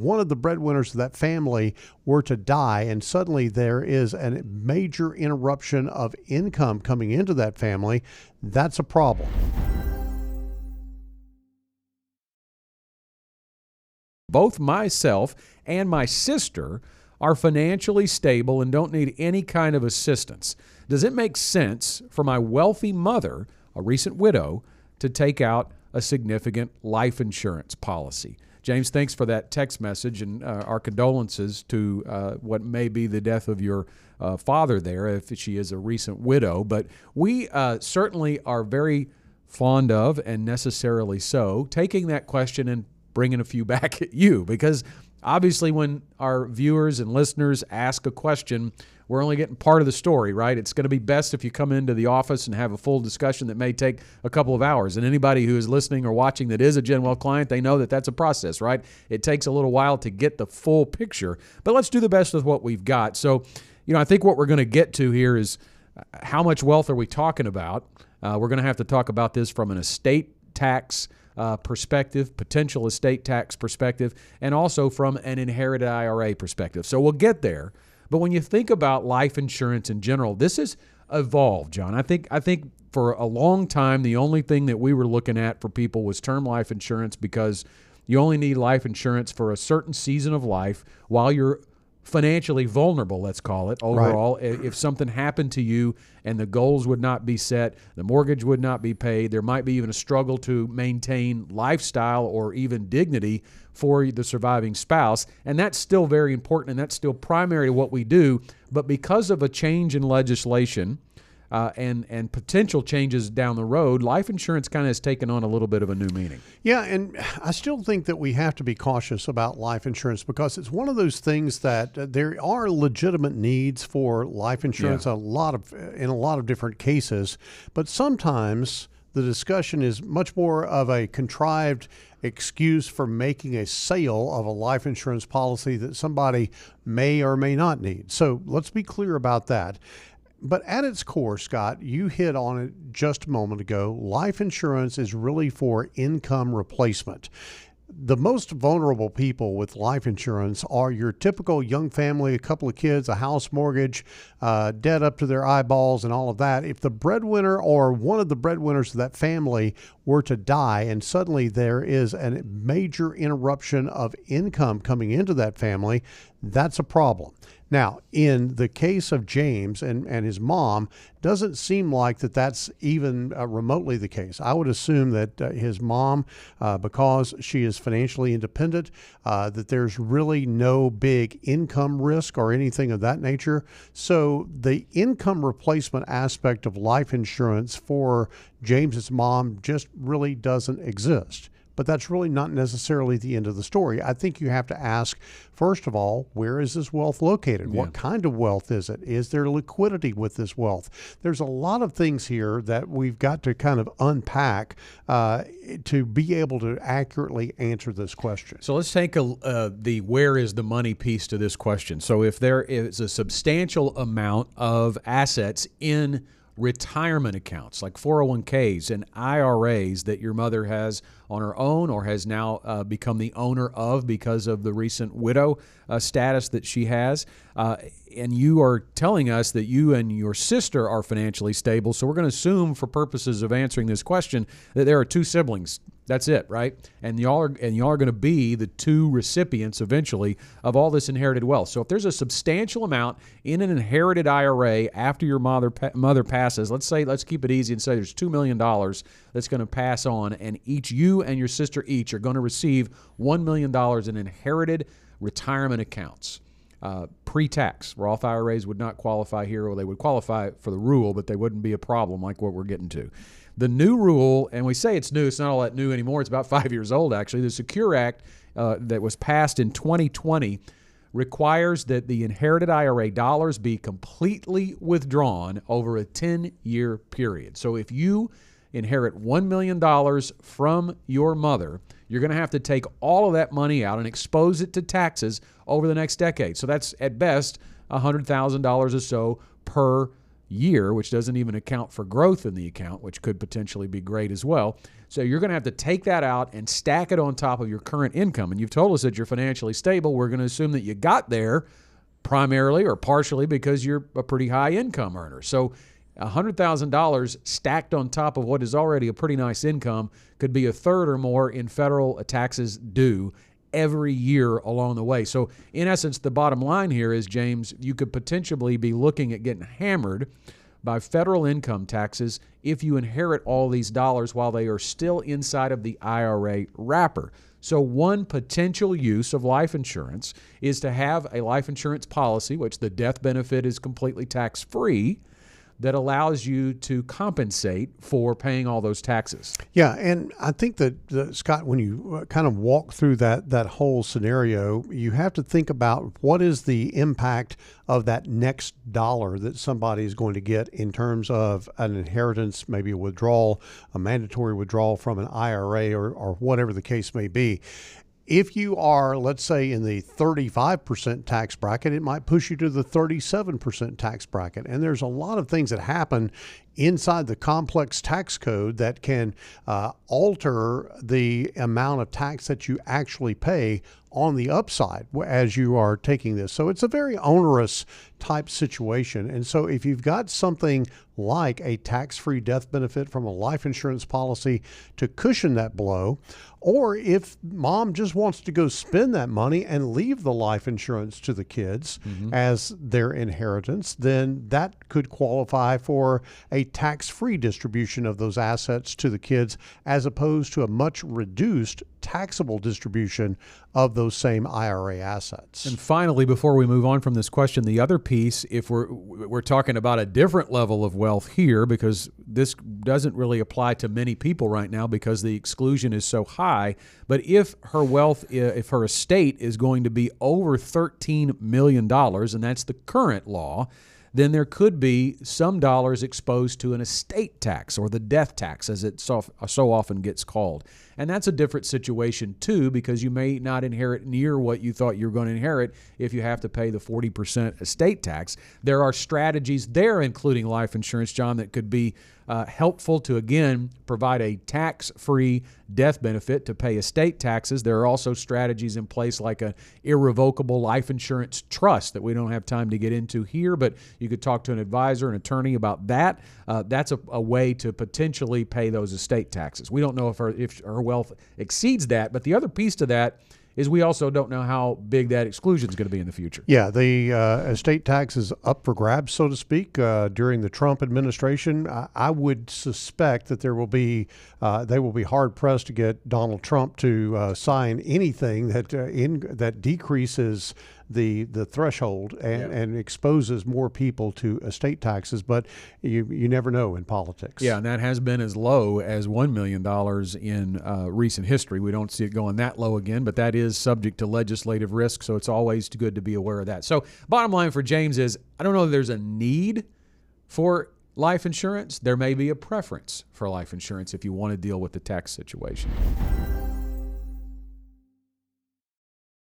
one of the breadwinners of that family were to die and suddenly there is a major interruption of income coming into that family, that's a problem. Both myself and my sister are financially stable and don't need any kind of assistance. Does it make sense for my wealthy mother, a recent widow, to take out a significant life insurance policy? James, thanks for that text message, and our condolences to what may be the death of your father there, if she is a recent widow. But we certainly are very fond of, and necessarily so, taking that question and bringing a few back at you, because obviously when our viewers and listeners ask a question, we're only getting part of the story, right? It's going to be best if you come into the office and have a full discussion that may take a couple of hours. And anybody who is listening or watching that is a GenWealth client, they know that that's a process, right? It takes a little while to get the full picture, but let's do the best with what we've got. So, I think what we're going to get to here is how much wealth are we talking about? We're going to have to talk about this from an estate tax perspective, potential estate tax perspective, and also from an inherited IRA perspective. So we'll get there. But when you think about life insurance in general, this has evolved, John. I think for a long time, the only thing that we were looking at for people was term life insurance, because you only need life insurance for a certain season of life while you're financially vulnerable, let's call it, overall. Right. If something happened to you and the goals would not be set, the mortgage would not be paid, there might be even a struggle to maintain lifestyle or even dignity for the surviving spouse. And that's still very important, and that's still primary to what we do. But because of a change in legislation and potential changes down the road, life insurance kind of has taken on a little bit of a new meaning. Yeah, and I still think that we have to be cautious about life insurance, because it's one of those things that there are legitimate needs for life insurance in a lot of different cases, but sometimes the discussion is much more of a contrived excuse for making a sale of a life insurance policy that somebody may or may not need. So let's be clear about that. But at its core, Scott, you hit on it just a moment ago. Life insurance is really for income replacement. The most vulnerable people with life insurance are your typical young family, a couple of kids, a house mortgage, debt up to their eyeballs and all of that. If the breadwinner or one of the breadwinners of that family were to die and suddenly there is a major interruption of income coming into that family, that's a problem. Now, in the case of James and his mom, doesn't seem like that's even remotely the case. I would assume that his mom, because she is financially independent, that there's really no big income risk or anything of that nature. So the income replacement aspect of life insurance for James's mom just really doesn't exist. But that's really not necessarily the end of the story. I think you have to ask, first of all, where is this wealth located? Yeah. What kind of wealth is it? Is there liquidity with this wealth? There's a lot of things here that we've got to kind of unpack to be able to accurately answer this question. So let's take the where is the money piece to this question. So if there is a substantial amount of assets in retirement accounts like 401ks and IRAs that your mother has on her own or has now become the owner of because of the recent widow status that she has, and you are telling us that you and your sister are financially stable, so we're going to assume for purposes of answering this question that there are two siblings. That's it, right? And y'all are going to be the two recipients eventually of all this inherited wealth. So if there's a substantial amount in an inherited IRA after your mother passes, let's keep it easy and say there's $2 million that's going to pass on, and you and your sister each are going to receive $1 million in inherited retirement accounts. Pre-tax. Roth IRAs would not qualify here, or they would qualify for the rule, but they wouldn't be a problem like what we're getting to. The new rule, and we say it's new, it's not all that new anymore, it's about 5 years old actually. The Secure Act that was passed in 2020 requires that the inherited IRA dollars be completely withdrawn over a 10-year period. So if you inherit $1 million from your mother, you're going to have to take all of that money out and expose it to taxes over the next decade. So that's at best $100,000 or so per year, which doesn't even account for growth in the account, which could potentially be great as well. So you're going to have to take that out and stack it on top of your current income. And you've told us that you're financially stable. We're going to assume that you got there primarily or partially because you're a pretty high income earner. So $100,000 stacked on top of what is already a pretty nice income could be a third or more in federal taxes due every year along the way. So in essence, the bottom line here is, James, you could potentially be looking at getting hammered by federal income taxes if you inherit all these dollars while they are still inside of the IRA wrapper. So one potential use of life insurance is to have a life insurance policy, which the death benefit is completely tax-free, that allows you to compensate for paying all those taxes. Yeah, and I think that, Scott, when you kind of walk through that whole scenario, you have to think about what is the impact of that next dollar that somebody is going to get in terms of an inheritance, maybe a withdrawal, a mandatory withdrawal from an IRA or whatever the case may be. If you are, let's say, in the 35% tax bracket, it might push you to the 37% tax bracket. And there's a lot of things that happen inside the complex tax code that can alter the amount of tax that you actually pay on the upside as you are taking this. So it's a very onerous type situation. And so if you've got something like a tax-free death benefit from a life insurance policy to cushion that blow, or if mom just wants to go spend that money and leave the life insurance to the kids as their inheritance, then that could qualify for a tax-free distribution of those assets to the kids, as opposed to a much reduced taxable distribution of those same IRA assets. And finally, before we move on from this question, the other piece, if we're talking about a different level of wealth here, because this doesn't really apply to many people right now because the exclusion is so high, but if her wealth, if her estate is going to be over $13 million, and that's the current law, then there could be some dollars exposed to an estate tax, or the death tax as it so often gets called. And that's a different situation too, because you may not inherit near what you thought you were going to inherit if you have to pay the 40% estate tax. There are strategies there, including life insurance, John, that could be helpful to, again, provide a tax-free death benefit to pay estate taxes. There are also strategies in place like an irrevocable life insurance trust that we don't have time to get into here, but you could talk to an advisor, an attorney about that. That's a way to potentially pay those estate taxes. We don't know if her wealth exceeds that, but the other piece to that is we also don't know how big that exclusion is going to be in the future. Yeah, the estate tax is up for grabs, so to speak, during the Trump administration. I would suspect that they will be hard pressed to get Donald Trump to sign anything that decreases the threshold and exposes more people to estate taxes. But you never know in politics. Yeah, and that has been as low as $1 million in recent history. We don't see it going that low again, but that is subject to legislative risk, so it's always good to be aware of that. So bottom line for James is, I don't know if there's a need for life insurance. There may be a preference for life insurance if you want to deal with the tax situation.